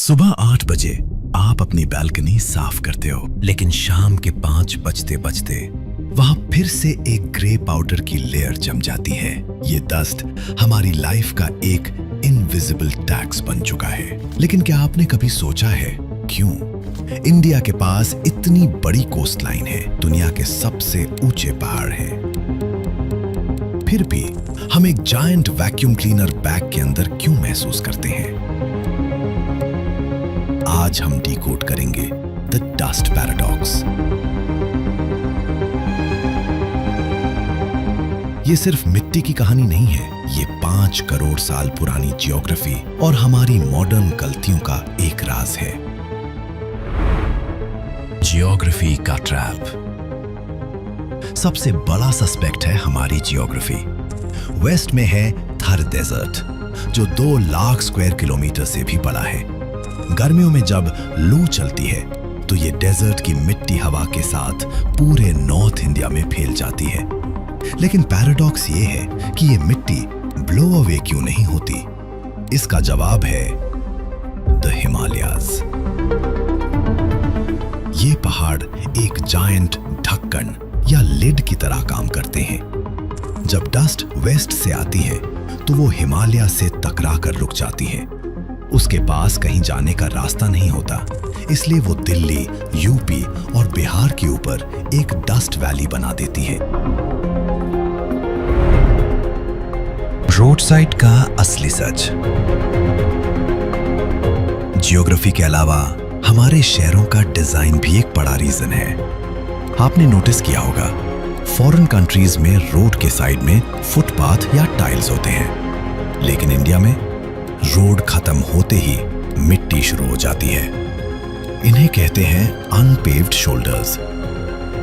सुबह 8 बजे आप अपनी बैल्कनी साफ करते हो, लेकिन शाम के 5 बजते बजते वहां फिर से एक ग्रे पाउडर की लेयर जम जाती है। ये डस्ट हमारी लाइफ का एक इनविजिबल टैक्स बन चुका है। लेकिन क्या आपने कभी सोचा है क्यों? इंडिया के पास इतनी बड़ी कोस्टलाइन है, दुनिया के सबसे ऊंचे पहाड़ हैं, फिर भी हम एक जायंट वैक्यूम क्लीनर बैग के अंदर क्यों महसूस करते हैं? आज हम डिकोड करेंगे द डस्ट पैराडॉक्स। ये सिर्फ मिट्टी की कहानी नहीं है, ये 5 करोड़ साल पुरानी जियोग्राफी और हमारी मॉडर्न गलतियों का एक राज है। जियोग्राफी का ट्रैप। सबसे बड़ा सस्पेक्ट है हमारी जियोग्राफी। वेस्ट में है थर डेजर्ट, जो 2 लाख स्क्वायर किलोमीटर से भी बड़ा है। गर्मियों में जब लू चलती है तो ये डेजर्ट की मिट्टी हवा के साथ पूरे नॉर्थ इंडिया में फैल जाती है। लेकिन पैराडॉक्स ये है कि ये मिट्टी ब्लो अवे क्यों नहीं होती? इसका जवाब है द हिमालयाज। ये पहाड़ एक जायंट ढक्कन या लिड की तरह काम करते हैं। जब डस्ट वेस्ट से आती है तो वो हिमालय से टकरा कर रुक जाती है। उसके पास कहीं जाने का रास्ता नहीं होता, इसलिए वो दिल्ली, यूपी और बिहार के ऊपर एक डस्ट वैली बना देती है। रोड साइड का असली सच। जियोग्राफी के अलावा हमारे शहरों का डिजाइन भी एक बड़ा रीजन है। आपने नोटिस किया होगा, फॉरेन कंट्रीज में रोड के साइड में फुटपाथ या टाइल्स होते हैं, लेकिन इंडिया में रोड खत्म होते ही मिट्टी शुरू हो जाती है। इन्हें कहते हैं अनपेव्ड शोल्डर्स।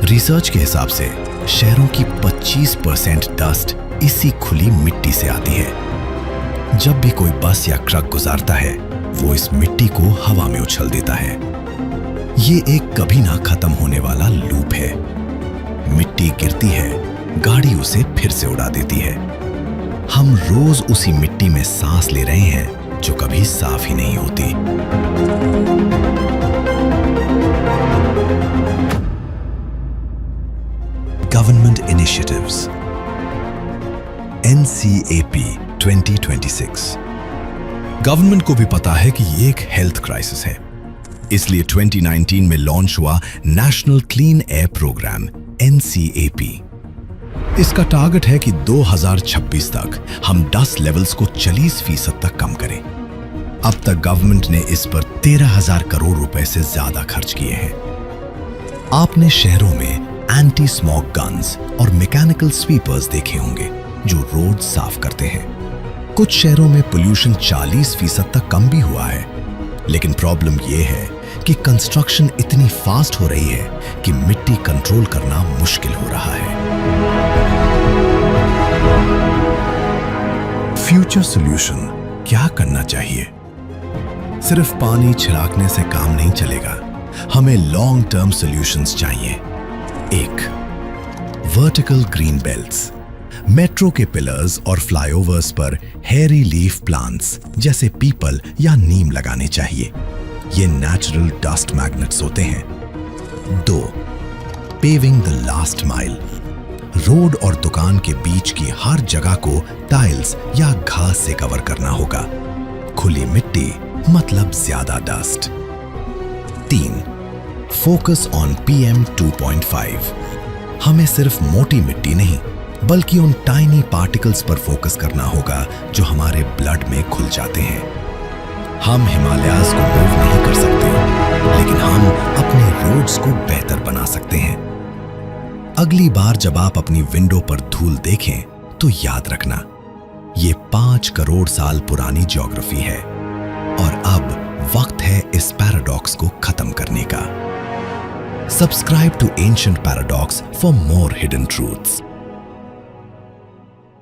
रिसर्च के हिसाब से शहरों की 25% डस्ट इसी खुली मिट्टी से आती है। जब भी कोई बस या ट्रक गुजारता है, वो इस मिट्टी को हवा में उछल देता है। ये एक कभी ना खत्म होने वाला लूप है। मिट्टी गिरती है, गाड़ी उसे फिर से उड़ा देती है। हम रोज उसी मिट्टी में सांस ले रहे हैं जो कभी साफ ही नहीं होती। Government initiatives NCAP 2026। गवर्नमेंट को भी पता है कि ये एक हेल्थ क्राइसिस है, इसलिए 2019 में लॉन्च हुआ national clean air program NCAP। इसका टारगेट है कि 2026 तक हम डस्ट लेवल्स को 40% तक कम करें। अब तक गवर्नमेंट ने इस पर 13,000 करोड़ रुपए से ज्यादा खर्च किए हैं। आपने शहरों में एंटी स्मॉग गन्स और मैकेनिकल स्वीपर्स देखे होंगे जो रोड साफ करते हैं। कुछ शहरों में पोल्यूशन 40% तक कम भी हुआ है, लेकिन प्रॉब्लम यह है कि कंस्ट्रक्शन इतनी फास्ट हो रही है कि मिट्टी कंट्रोल करना मुश्किल हो रहा है। फ्यूचर सॉल्यूशन क्या करना चाहिए? सिर्फ पानी छिड़कने से काम नहीं चलेगा, हमें लॉन्ग टर्म सॉल्यूशंस चाहिए। 1. Vertical green belts. मेट्रो के पिलर्स और फ्लाईओवर्स पर हेयरी लीफ प्लांट्स जैसे पीपल या नीम लगाने चाहिए। ये नेचुरल डस्ट मैग्नेट्स होते हैं। 2. Paving the last mile. Road और दुकान के बीच की हर जगह को टाइल्स या घास से कवर करना होगा। खुली मिट्टी मतलब ज्यादा डस्ट। 3. Focus on PM 2.5। हमें सिर्फ मोटी मिट्टी नहीं, बल्कि उन टाइनी पार्टिकल्स पर फोकस करना होगा जो हमारे ब्लड में घुल जाते हैं। हम हिमालयाज को मूव नहीं कर सकते, लेकिन हम अपने रोड्स को बेहतर बना सकते हैं। अगली बार जब आप अपनी विंडो पर धूल देखें तो याद रखना, ये 5 करोड़ साल पुरानी ज्योग्राफी है और अब वक्त है इस पैराडॉक्स को खत्म करने का। Subscribe to ancient paradox for more hidden truths.